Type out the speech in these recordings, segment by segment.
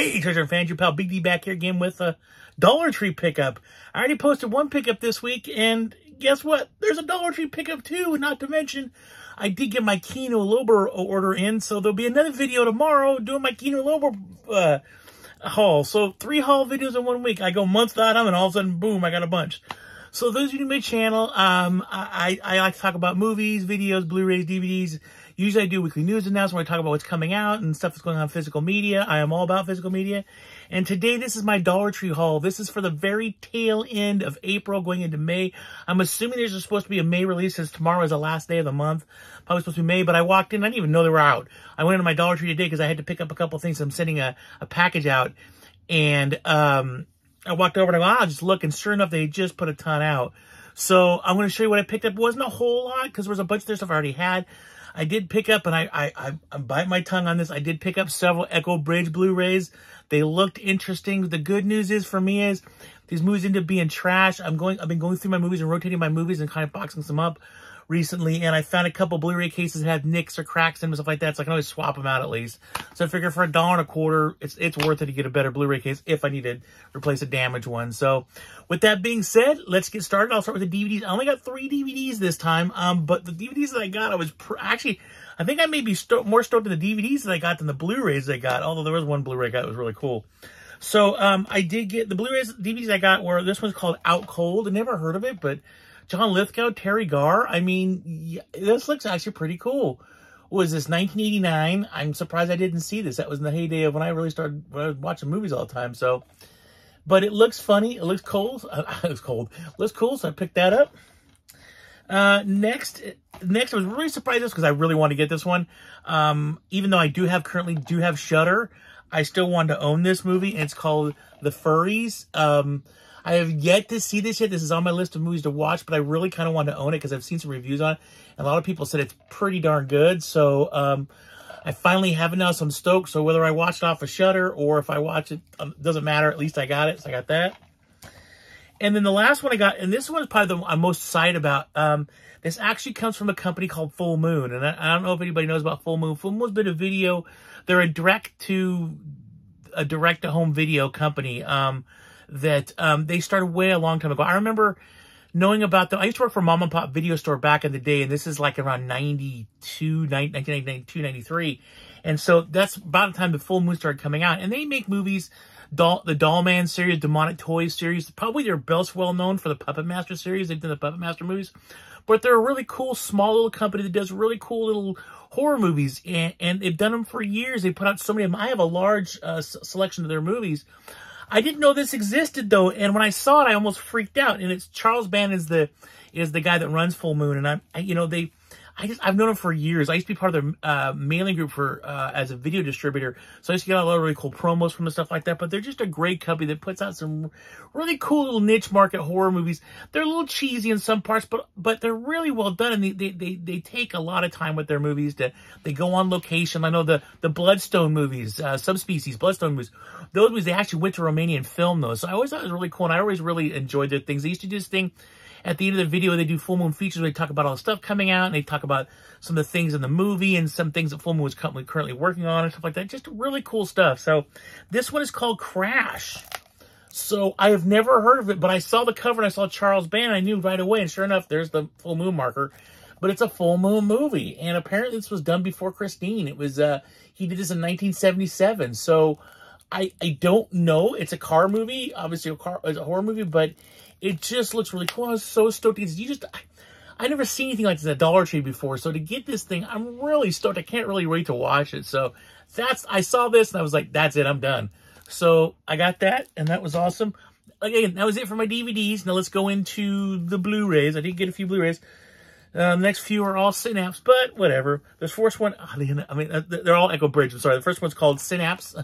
Hey, treasure fans, your pal Big D back here again with a Dollar Tree pickup. I already posted one pickup this week, and guess what? There's a Dollar Tree pickup too, not to mention, I did get my Kino Lorber order in, so there'll be another video tomorrow doing my Kino Lorber haul. So 3 haul videos in 1 week. I go months without them, and all of a sudden, boom, I got a bunch. So those of you who know my channel, I like to talk about movies, videos, Blu-rays, DVDs. Usually I do weekly news announcements where I talk about what's coming out and stuff that's going on in physical media. I am all about physical media. And today, this is my Dollar Tree haul. This is for the very tail end of April going into May. I'm assuming there's supposed to be a May release since tomorrow is the last day of the month. Probably supposed to be May, but I walked in. I didn't even know they were out. I went into my Dollar Tree today because I had to pick up a couple things. I'm sending a package out. And I walked over and I go, I'll just look. And sure enough, they just put a ton out. So I'm going to show you what I picked up. It wasn't a whole lot because there was a bunch of their stuff I already had. I did pick up, and I bite my tongue on this, I did pick up several Echo Bridge Blu-rays. They looked interesting. The good news is, for me, is these movies end up being trash. I've been going through my movies and rotating my movies and kind of boxing some up recently, and I found a couple Blu-ray cases that had nicks or cracks in them and stuff like that, so I can always swap them out at least. So I figure for $1.25, it's worth it to get a better Blu-ray case if I need to replace a damaged one. So with that being said, let's get started. I'll start with the DVDs. I only got 3 DVDs this time, but the DVDs that I got, I was actually, I think I may be more stoked with the DVDs that I got than the Blu-rays I got, although there was one Blu-ray I got that was really cool. So I did get the Blu-rays, DVDs I got were, this one's called Out Cold. I never heard of it, but John Lithgow, Terry Garr. I mean, yeah, this looks actually pretty cool. What was this, 1989? I'm surprised I didn't see this. That was in the heyday of when I really started watching movies all the time. So, but it looks funny. It looks cold. It looks cold. It looks cool, so I picked that up. Next, I was really surprised because I really want to get this one. Even though I currently have Shudder, I still want to own this movie, and it's called The Furries. I have yet to see this yet. This is on my list of movies to watch, but I really kind of want to own it because I've seen some reviews on it. And a lot of people said it's pretty darn good. So I finally have it now, so I'm stoked. So whether I watch it off of Shudder or if I watch it, doesn't matter. At least I got it, so I got that. And then the last one I got, and this one is probably the I'm most excited about. This actually comes from a company called Full Moon. And I don't know if anybody knows about Full Moon. Full Moon's been a video. They're a direct-to-home video company. That they started way a long time ago. I remember knowing about them. I used to work for a mom and pop video store back in the day, and this is like around 1992, 93. And so that's about the time the Full Moon started coming out. And they make movies, the Doll Man series, Demonic Toys series. Probably they're best well known for the Puppet Master series. They've done the Puppet Master movies. But they're a really cool, small little company that does really cool little horror movies. And they've done them for years. They put out so many of them. I have a large selection of their movies. I didn't know this existed though, and when I saw it, I almost freaked out. And it's Charles Band is the guy that runs Full Moon, and I've known him for years. I used to be part of their mailing group for as a video distributor, so I used to get a lot of really cool promos from and stuff like that. But they're just a great company that puts out some really cool little niche market horror movies. They're a little cheesy in some parts, but they're really well done, and they take a lot of time with their movies. They go on location. I know the Bloodstone movies, Subspecies, Bloodstone movies. Those movies, they actually went to Romania and filmed those. So I always thought it was really cool, and I always really enjoyed their things. They used to do this thing at the end of the video. They do Full Moon features where they talk about all the stuff coming out, and they talk about some of the things in the movie and some things that Full Moon was currently working on and stuff like that. Just really cool stuff. So this one is called Crash. So I have never heard of it, but I saw the cover and I saw Charles Band, and I knew right away. And sure enough, there's the Full Moon marker. But it's a Full Moon movie, and apparently this was done before Christine. It was he did this in 1977. So I don't know. It's a car movie, obviously it's a horror movie, but it just looks really cool. I was so stoked because I never seen anything like this at Dollar Tree before. So to get this thing, I'm really stoked. I can't really wait to watch it. So I saw this and I was like, that's it, I'm done. So I got that, and that was awesome. Again, that was it for my DVDs. Now let's go into the Blu-rays. I did get a few Blu-rays. The next few are all Synapse, but whatever. The first one, I mean, they're all Echo Bridge. I'm sorry. The first one's called Synapse.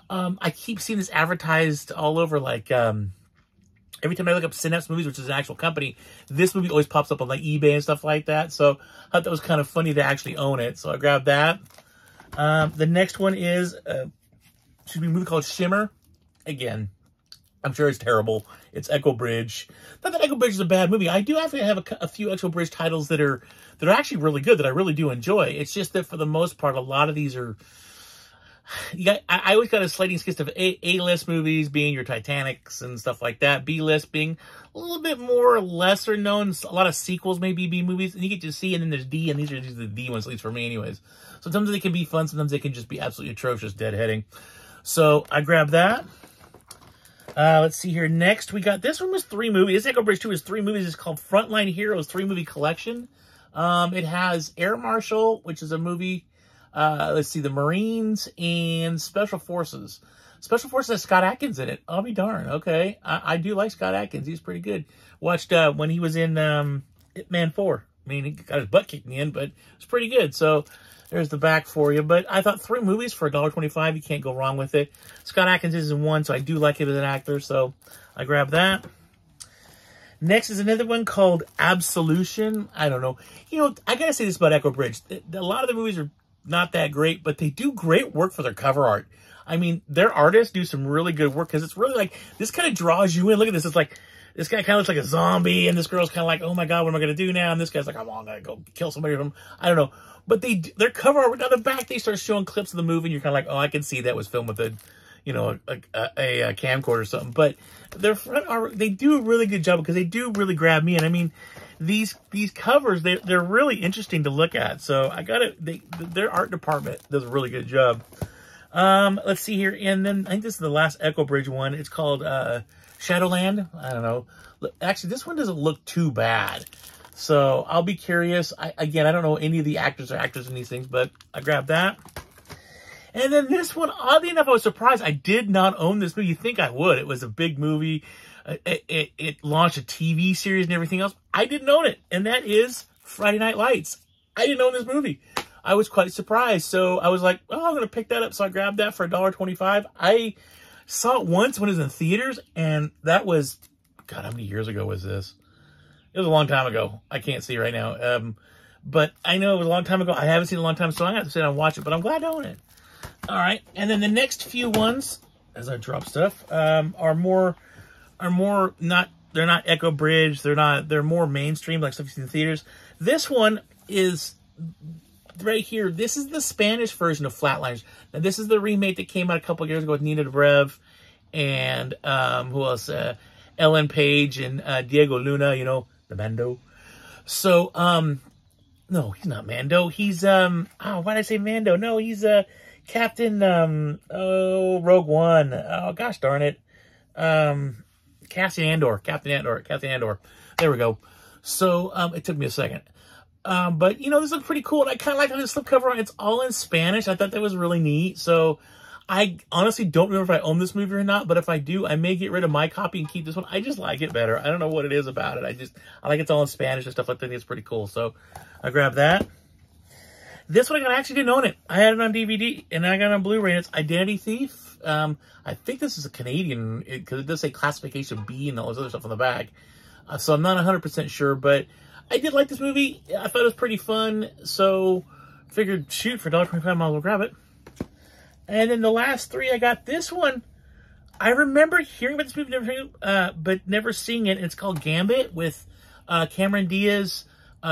I keep seeing this advertised all over, like, every time I look up Synapse Movies, which is an actual company, this movie always pops up on, like, eBay and stuff like that. So I thought that was kind of funny to actually own it. So I grabbed that. The next one is, a movie called Shimmer. Again, I'm sure it's terrible. It's Echo Bridge. Not that Echo Bridge is a bad movie. I do have to have a few Echo Bridge titles that are actually really good, that I really do enjoy. It's just that for the most part, a lot of these are, I always got a sliding scale of A-list movies being your Titanics and stuff like that. B-list being a little bit more lesser known. A lot of sequels maybe B movies, and you get to see, and then there's D, and these are just the D ones, at least for me anyways. Sometimes they can be fun, sometimes they can just be absolutely atrocious, deadheading. So I grabbed that. Let's see here. Next, we got, this one was 3 movies. This Echo Bridge 2 is 3 movies. It's called Frontline Heroes 3-movie collection. It has Air Marshal, which is a movie, let's see, the Marines and Special Forces. Special Forces has Scott Adkins in it. I'll be darned. Okay. I do like Scott Adkins. He's pretty good. Watched when he was in Hitman 4. I mean, he got his butt kicked in the end, but it's pretty good. So there's the back for you. But I thought 3 movies for $1.25. You can't go wrong with it. Scott Adkins is in 1, so I do like him as an actor. So I grabbed that. Next is another one called Absolution. I don't know. You know, I got to say this about Echo Bridge. A lot of the movies are not that great, but they do great work for their cover art. I mean, their artists do some really good work because it's really like, this kind of draws you in. Look at this. It's like, this guy kind of looks like a zombie, and this girl's kind of like, oh my God, what am I going to do now? And this guy's like, I'm going to go kill somebody from, I don't know. But their cover art, on the back, they start showing clips of the movie, and you're kind of like, oh, I can see that was filmed with a, you know, a camcorder or something. But their front art, they do a really good job because they do really grab me. And I mean, these covers, they're really interesting to look at. So I got it. Their art department does a really good job. Let's see here. And then I think this is the last Echo Bridge one. It's called Shadowland. I don't know. Actually, this one doesn't look too bad. So I'll be curious. Again, I don't know any of the actors or actors in these things, but I grabbed that. And then this one, oddly enough, I was surprised. I did not own this movie. You think I would. It was a big movie. It launched a TV series and everything else. I didn't own it. And that is Friday Night Lights. I didn't own this movie. I was quite surprised. So I was like, oh, I'm going to pick that up. So I grabbed that for $1.25. I saw it once when it was in theaters. And that was, God, how many years ago was this? It was a long time ago. I can't see right now. But I know it was a long time ago. I haven't seen it in a long time, so I'm going to have to sit down and watch it. But I'm glad to own it. All right, and then the next few ones, as I drop stuff, are more not, they're not Echo Bridge, they're more mainstream, like stuff you see in theaters. This one is right here. This is the Spanish version of Flatliners. Now, this is the remake that came out a couple years ago with Nina Dobrev and who else? Ellen Page and Diego Luna, you know, the Mando. So, no, he's not Mando. He's why did I say Mando? No, he's Captain, Rogue One. Oh, gosh darn it. Cassian Andor. Captain Andor. There we go. So, it took me a second. But, you know, this looks pretty cool. And I kind of like how this slipcover, it's all in Spanish. I thought that was really neat. So, I honestly don't remember if I own this movie or not. But if I do, I may get rid of my copy and keep this one. I just like it better. I don't know what it is about it. I like it's all in Spanish and stuff like that. It's pretty cool. So, I grabbed that. This one, I actually didn't own it. I had it on DVD, and I got it on Blu-ray, and it's Identity Thief. I think this is a Canadian, because it does say Classification B and all this other stuff on the back. So I'm not 100% sure, but I did like this movie. I thought it was pretty fun, so figured, shoot, for $1.25, I might as well grab it. And then the last 3, I got this one. I remember hearing about this movie, but never seeing it. It's called Gambit with Cameron Diaz,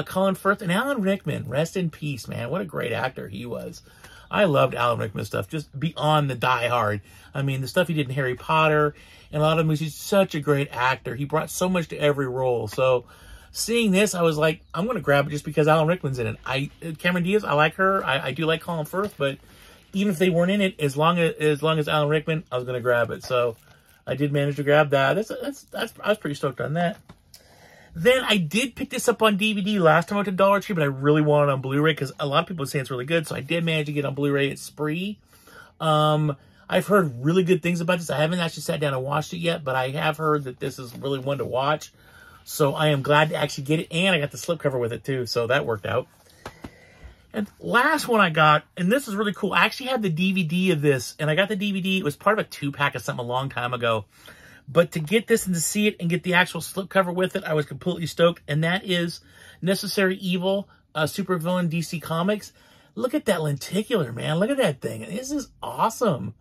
Colin Firth, and Alan Rickman. Rest in peace, man. What a great actor he was. I loved Alan Rickman's stuff, just beyond the Die Hard. I mean, the stuff he did in Harry Potter and a lot of movies. He's such a great actor. He brought so much to every role. So seeing this, I was like, I'm going to grab it just because Alan Rickman's in it. Cameron Diaz, I like her. I do like Colin Firth, but even if they weren't in it, as long as Alan Rickman, I was going to grab it. So I did manage to grab that. I was pretty stoked on that. Then I did pick this up on DVD last time I went to Dollar Tree, but I really want it on Blu-ray because a lot of people say it's really good. So I did manage to get it on Blu-ray at Spree. I've heard really good things about this. I haven't actually sat down and watched it yet, but I have heard that this is really one to watch. So I am glad to actually get it, and I got the slipcover with it too, so that worked out. And last one I got, and this is really cool. I actually had the DVD of this, and I got the DVD. It was part of a 2-pack of something a long time ago. But to get this and to see it and get the actual slipcover with it, I was completely stoked. And that is Necessary Evil, supervillain DC Comics. Look at that lenticular, man. Look at that thing. This is awesome.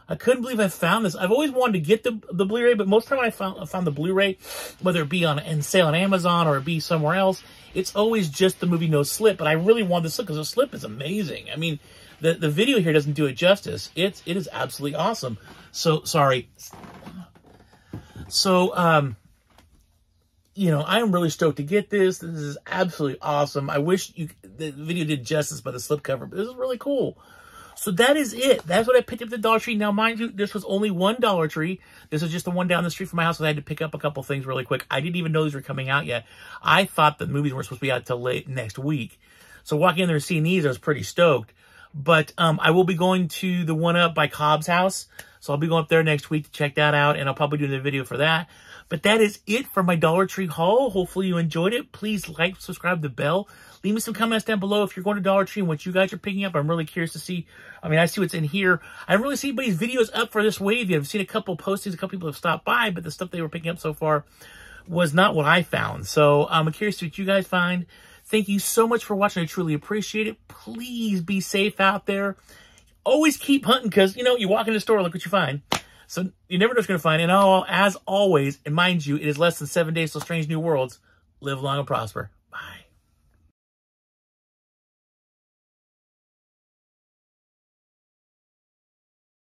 I couldn't believe I found this. I've always wanted to get the Blu-ray, but most of the time when I found the Blu-ray, whether it be on sale on Amazon or it be somewhere else, it's always just the movie no slip. But I really wanted the slip because the slip is amazing. I mean, the video here doesn't do it justice. It is absolutely awesome. So sorry. So you know, I am really stoked to get this. This is absolutely awesome. I wish the video did justice by the slipcover, but this is really cool. So that is it. That's what I picked up at the Dollar Tree. Now, mind you, this was only one Dollar Tree. This is just the one down the street from my house, so I had to pick up a couple things really quick. I didn't even know these were coming out yet. I thought the movies weren't supposed to be out till late next week. So walking in there and seeing these, I was pretty stoked. But I will be going to the one up by Cobb's house. So I'll be going up there next week to check that out, and I'll probably do the video for that. But that is it for my Dollar Tree haul. Hopefully you enjoyed it. Please like, subscribe, the bell. Leave me some comments down below if you're going to Dollar Tree and what you guys are picking up. I'm really curious to see. I mean, I see what's in here. I haven't really seen anybody's videos up for this wave yet. I've seen a couple postings. A couple people have stopped by, but the stuff they were picking up so far was not what I found. So I'm curious to see what you guys find. Thank you so much for watching. I truly appreciate it. Please be safe out there. Always keep hunting because, you know, you walk in the store, look what you find. So you never know what you're going to find. And as always, and mind you, it is less than 7 days till Strange New Worlds. Live long and prosper.